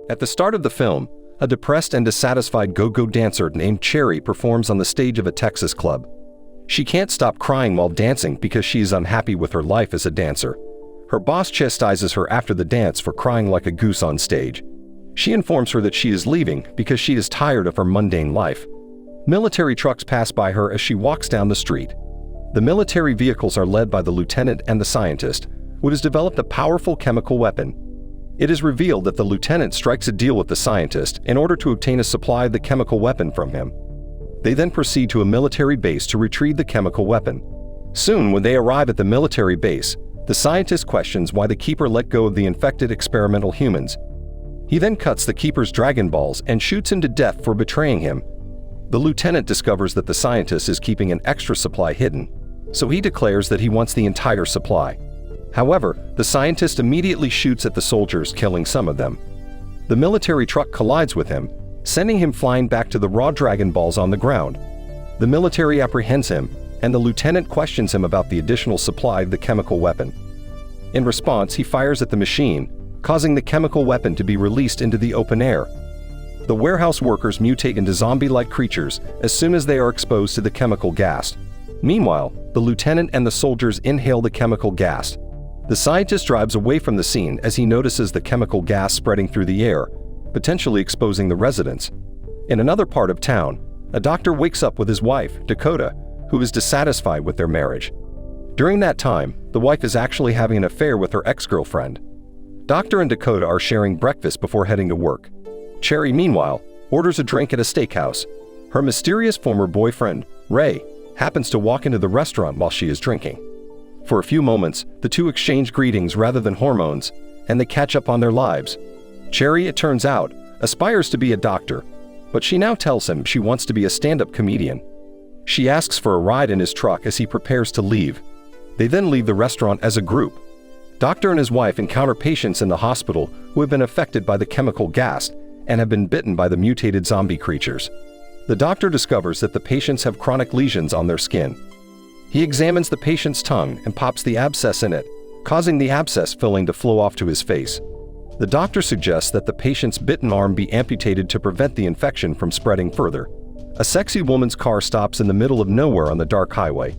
At the start of the film, a depressed and dissatisfied go-go dancer named Cherry performs on the stage of a Texas club. She can't stop crying while dancing because she is unhappy with her life as a dancer. Her boss chastises her after the dance for crying like a goose on stage. She informs her that she is leaving because she is tired of her mundane life. Military trucks pass by her as she walks down the street. The military vehicles are led by the lieutenant and the scientist, who has developed a powerful chemical weapon. It is revealed that the lieutenant strikes a deal with the scientist in order to obtain a supply of the chemical weapon from him. They then proceed to a military base to retrieve the chemical weapon. Soon, when they arrive at the military base, the scientist questions why the Keeper let go of the infected experimental humans. He then cuts the Keeper's Dragon Balls and shoots him to death for betraying him. The lieutenant discovers that the scientist is keeping an extra supply hidden, so he declares that he wants the entire supply. However, the scientist immediately shoots at the soldiers, killing some of them. The military truck collides with him, sending him flying back to the raw Dragon Balls on the ground. The military apprehends him, and the lieutenant questions him about the additional supply of the chemical weapon. In response, he fires at the machine, causing the chemical weapon to be released into the open air. The warehouse workers mutate into zombie-like creatures as soon as they are exposed to the chemical gas. Meanwhile, the lieutenant and the soldiers inhale the chemical gas. The scientist drives away from the scene as he notices the chemical gas spreading through the air, potentially exposing the residents. In another part of town, a doctor wakes up with his wife, Dakota, who is dissatisfied with their marriage. During that time, the wife is actually having an affair with her ex-girlfriend. Doctor and Dakota are sharing breakfast before heading to work. Cherry, meanwhile, orders a drink at a steakhouse. Her mysterious former boyfriend, Ray, happens to walk into the restaurant while she is drinking. For a few moments, the two exchange greetings rather than hormones, and they catch up on their lives. Cherry, it turns out, aspires to be a doctor, but she now tells him she wants to be a stand-up comedian. She asks for a ride in his truck as he prepares to leave. They then leave the restaurant as a group. Doctor and his wife encounter patients in the hospital who have been affected by the chemical gas and have been bitten by the mutated zombie creatures. The doctor discovers that the patients have chronic lesions on their skin. He examines the patient's tongue and pops the abscess in it, causing the abscess filling to flow off to his face. The doctor suggests that the patient's bitten arm be amputated to prevent the infection from spreading further. A sexy woman's car stops in the middle of nowhere on the dark highway.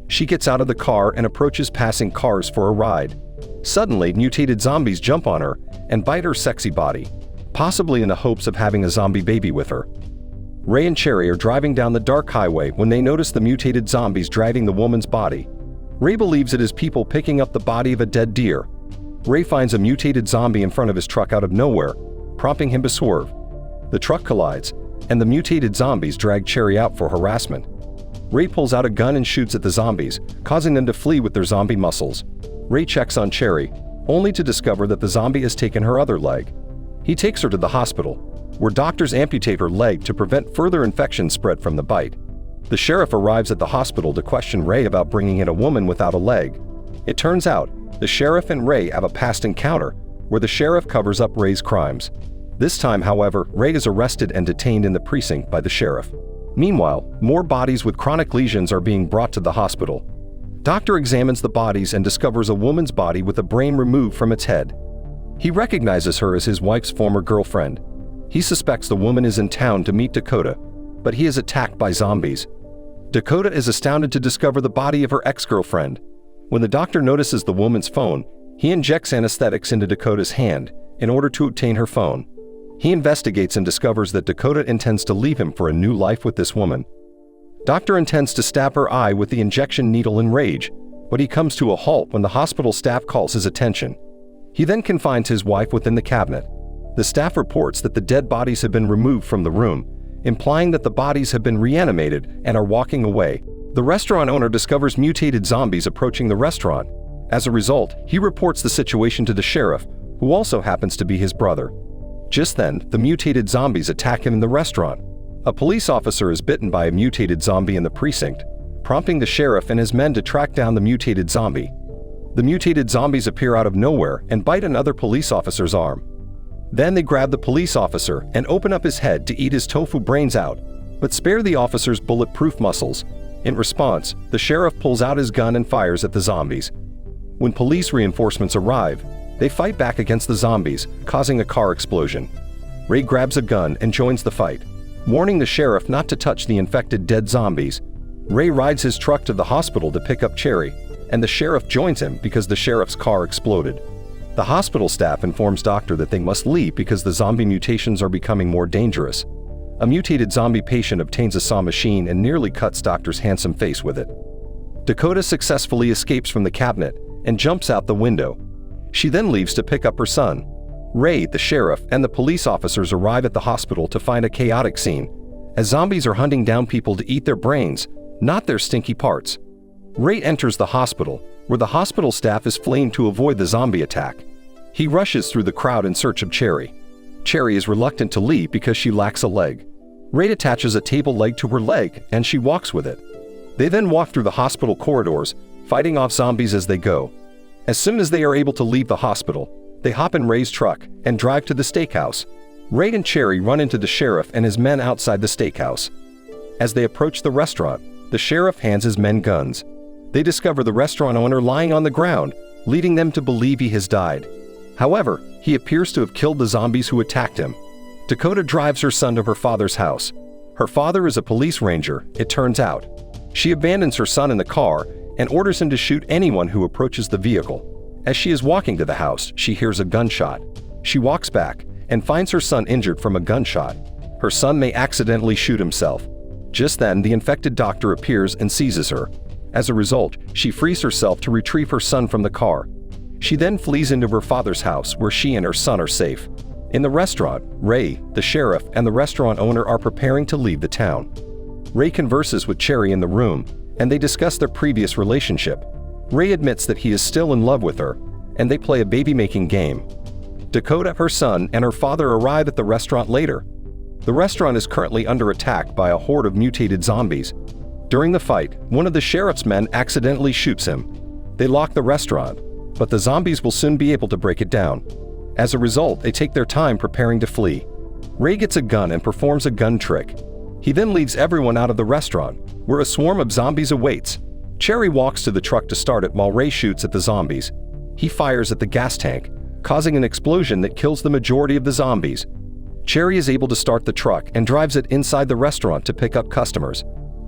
She gets out of the car and approaches passing cars for a ride. Suddenly, mutated zombies jump on her and bite her sexy body, possibly in the hopes of having a zombie baby with her. Ray and Cherry are driving down the dark highway when they notice the mutated zombies dragging the woman's body. Ray believes it is people picking up the body of a dead deer. Ray finds a mutated zombie in front of his truck out of nowhere, prompting him to swerve. The truck collides, and the mutated zombies drag Cherry out for harassment. Ray pulls out a gun and shoots at the zombies, causing them to flee with their zombie muscles. Ray checks on Cherry, only to discover that the zombie has taken her other leg. He takes her to the hospital, where doctors amputate her leg to prevent further infection spread from the bite. The sheriff arrives at the hospital to question Ray about bringing in a woman without a leg. It turns out, the sheriff and Ray have a past encounter, where the sheriff covers up Ray's crimes. This time, however, Ray is arrested and detained in the precinct by the sheriff. Meanwhile, more bodies with chronic lesions are being brought to the hospital. Doctor examines the bodies and discovers a woman's body with a brain removed from its head. He recognizes her as his wife's former girlfriend. He suspects the woman is in town to meet Dakota, but he is attacked by zombies. Dakota is astounded to discover the body of her ex-girlfriend. When the doctor notices the woman's phone, he injects anesthetics into Dakota's hand in order to obtain her phone. He investigates and discovers that Dakota intends to leave him for a new life with this woman. Doctor intends to stab her eye with the injection needle in rage, but he comes to a halt when the hospital staff calls his attention. He then confines his wife within the cabinet. The staff reports that the dead bodies have been removed from the room, implying that the bodies have been reanimated and are walking away. The restaurant owner discovers mutated zombies approaching the restaurant. As a result, he reports the situation to the sheriff, who also happens to be his brother. Just then, the mutated zombies attack him in the restaurant. A police officer is bitten by a mutated zombie in the precinct, prompting the sheriff and his men to track down the mutated zombie. The mutated zombies appear out of nowhere and bite another police officer's arm. Then they grab the police officer and open up his head to eat his tofu brains out, but spare the officer's bulletproof muscles. In response, the sheriff pulls out his gun and fires at the zombies. When police reinforcements arrive, they fight back against the zombies, causing a car explosion. Ray grabs a gun and joins the fight, warning the sheriff not to touch the infected dead zombies. Ray rides his truck to the hospital to pick up Cherry, and the sheriff joins him because the sheriff's car exploded. The hospital staff informs Doctor that they must leave because the zombie mutations are becoming more dangerous. A mutated zombie patient obtains a saw machine and nearly cuts Doctor's handsome face with it. Dakota successfully escapes from the cabinet and jumps out the window. She then leaves to pick up her son. Ray, the sheriff, and the police officers arrive at the hospital to find a chaotic scene, as zombies are hunting down people to eat their brains, not their stinky parts. Ray enters the hospital, where the hospital staff is fleeing to avoid the zombie attack. He rushes through the crowd in search of Cherry. Cherry is reluctant to leave because she lacks a leg. Ray attaches a table leg to her leg, and she walks with it. They then walk through the hospital corridors, fighting off zombies as they go. As soon as they are able to leave the hospital, they hop in Ray's truck and drive to the steakhouse. Ray and Cherry run into the sheriff and his men outside the steakhouse. As they approach the restaurant, the sheriff hands his men guns. They discover the restaurant owner lying on the ground, leading them to believe he has died. However, he appears to have killed the zombies who attacked him. Dakota drives her son to her father's house. Her father is a police ranger, it turns out. She abandons her son in the car and orders him to shoot anyone who approaches the vehicle. As she is walking to the house, she hears a gunshot. She walks back and finds her son injured from a gunshot. Her son may accidentally shoot himself. Just then, the infected doctor appears and seizes her. As a result, she frees herself to retrieve her son from the car. She then flees into her father's house, where she and her son are safe. In the restaurant, Ray, the sheriff, and the restaurant owner are preparing to leave the town. Ray converses with Cherry in the room, and they discuss their previous relationship. Ray admits that he is still in love with her, and they play a baby-making game. Dakota, her son, and her father arrive at the restaurant later. The restaurant is currently under attack by a horde of mutated zombies. During the fight, one of the sheriff's men accidentally shoots him. They lock the restaurant, but the zombies will soon be able to break it down. As a result, they take their time preparing to flee. Ray gets a gun and performs a gun trick. He then leaves everyone out of the restaurant, where a swarm of zombies awaits. Cherry walks to the truck to start it while Ray shoots at the zombies. He fires at the gas tank, causing an explosion that kills the majority of the zombies. Cherry is able to start the truck and drives it inside the restaurant to pick up customers.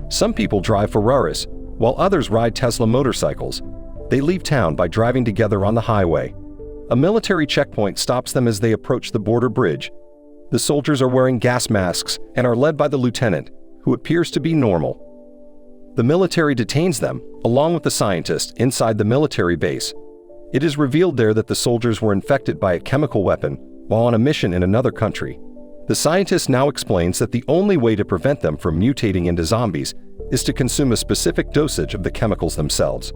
Some people drive Ferraris, while others ride Tesla motorcycles. They leave town by driving together on the highway. A military checkpoint stops them as they approach the border bridge. The soldiers are wearing gas masks and are led by the lieutenant, who appears to be normal. The military detains them, along with the scientist, inside the military base. It is revealed there that the soldiers were infected by a chemical weapon while on a mission in another country. The scientist now explains that the only way to prevent them from mutating into zombies is to consume a specific dosage of the chemicals themselves.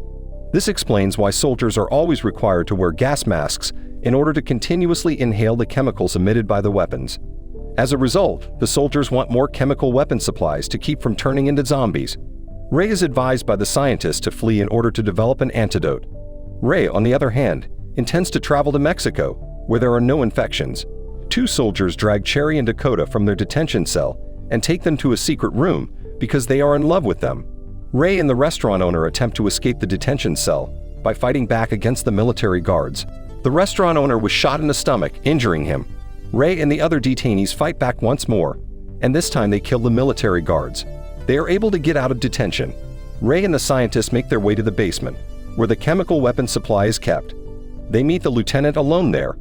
This explains why soldiers are always required to wear gas masks in order to continuously inhale the chemicals emitted by the weapons. As a result, the soldiers want more chemical weapon supplies to keep from turning into zombies. Ray is advised by the scientist to flee in order to develop an antidote. Ray, on the other hand, intends to travel to Mexico, where there are no infections. Two soldiers drag Cherry and Dakota from their detention cell and take them to a secret room because they are in love with them. Ray and the restaurant owner attempt to escape the detention cell by fighting back against the military guards. The restaurant owner was shot in the stomach, injuring him. Ray and the other detainees fight back once more, and this time they kill the military guards. They are able to get out of detention. Ray and the scientist make their way to the basement, where the chemical weapon supply is kept. They meet the lieutenant alone there.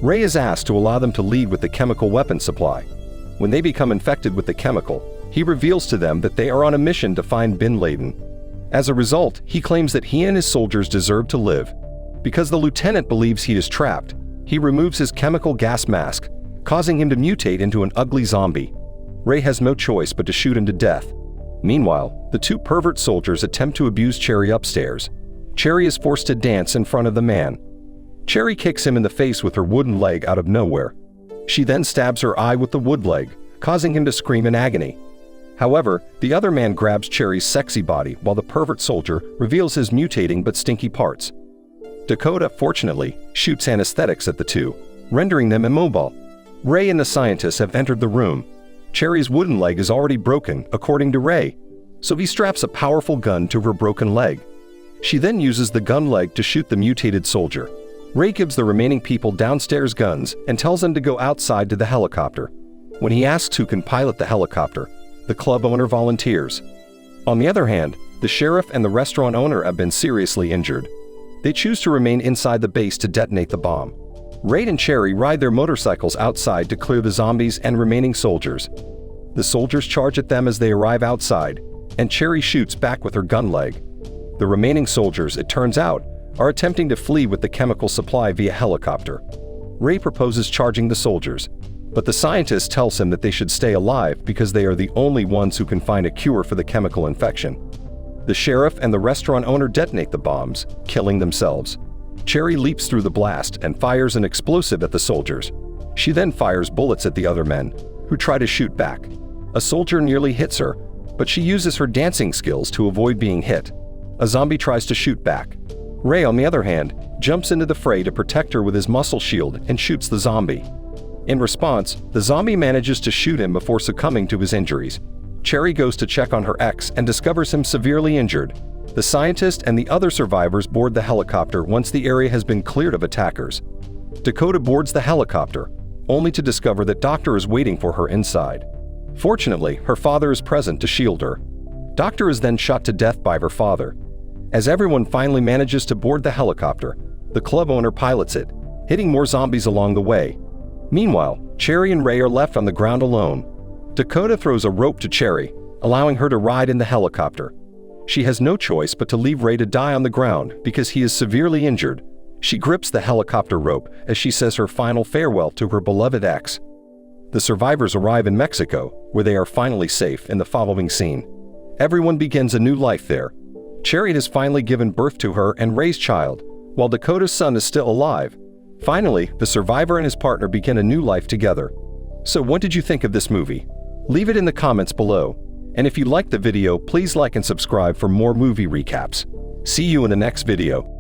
Ray is asked to allow them to leave with the chemical weapon supply. When they become infected with the chemical, he reveals to them that they are on a mission to find Bin Laden. As a result, he claims that he and his soldiers deserve to live. Because the lieutenant believes he is trapped, he removes his chemical gas mask, causing him to mutate into an ugly zombie. Ray has no choice but to shoot him to death. Meanwhile, the two pervert soldiers attempt to abuse Cherry upstairs. Cherry is forced to dance in front of the man. Cherry kicks him in the face with her wooden leg out of nowhere. She then stabs her eye with the wood leg, causing him to scream in agony. However, the other man grabs Cherry's sexy body while the pervert soldier reveals his mutating but stinky parts. Dakota, fortunately, shoots anesthetics at the two, rendering them immobile. Ray and the scientists have entered the room. Cherry's wooden leg is already broken, according to Ray, so he straps a powerful gun to her broken leg. She then uses the gun leg to shoot the mutated soldier. Ray gives the remaining people downstairs guns and tells them to go outside to the helicopter. When he asks who can pilot the helicopter, the club owner volunteers. On the other hand, the sheriff and the restaurant owner have been seriously injured. They choose to remain inside the base to detonate the bomb. Ray and Cherry ride their motorcycles outside to clear the zombies and remaining soldiers. The soldiers charge at them as they arrive outside, and Cherry shoots back with her gun leg. The remaining soldiers, it turns out, are attempting to flee with the chemical supply via helicopter. Ray proposes charging the soldiers, but the scientist tells him that they should stay alive because they are the only ones who can find a cure for the chemical infection. The sheriff and the restaurant owner detonate the bombs, killing themselves. Cherry leaps through the blast and fires an explosive at the soldiers. She then fires bullets at the other men, who try to shoot back. A soldier nearly hits her, but she uses her dancing skills to avoid being hit. A zombie tries to shoot back. Ray, on the other hand, jumps into the fray to protect her with his muscle shield and shoots the zombie. In response, the zombie manages to shoot him before succumbing to his injuries. Cherry goes to check on her ex and discovers him severely injured. The scientist and the other survivors board the helicopter once the area has been cleared of attackers. Dakota boards the helicopter, only to discover that Doctor is waiting for her inside. Fortunately, her father is present to shield her. Doctor is then shot to death by her father. As everyone finally manages to board the helicopter, the club owner pilots it, hitting more zombies along the way. Meanwhile, Cherry and Ray are left on the ground alone. Dakota throws a rope to Cherry, allowing her to ride in the helicopter. She has no choice but to leave Ray to die on the ground because he is severely injured. She grips the helicopter rope as she says her final farewell to her beloved ex. The survivors arrive in Mexico, where they are finally safe in the following scene. Everyone begins a new life there. Cherry has finally given birth to her and Ray's child, while Dakota's son is still alive. Finally, the survivor and his partner begin a new life together. So what did you think of this movie? Leave it in the comments below. And if you liked the video, please like and subscribe for more movie recaps. See you in the next video.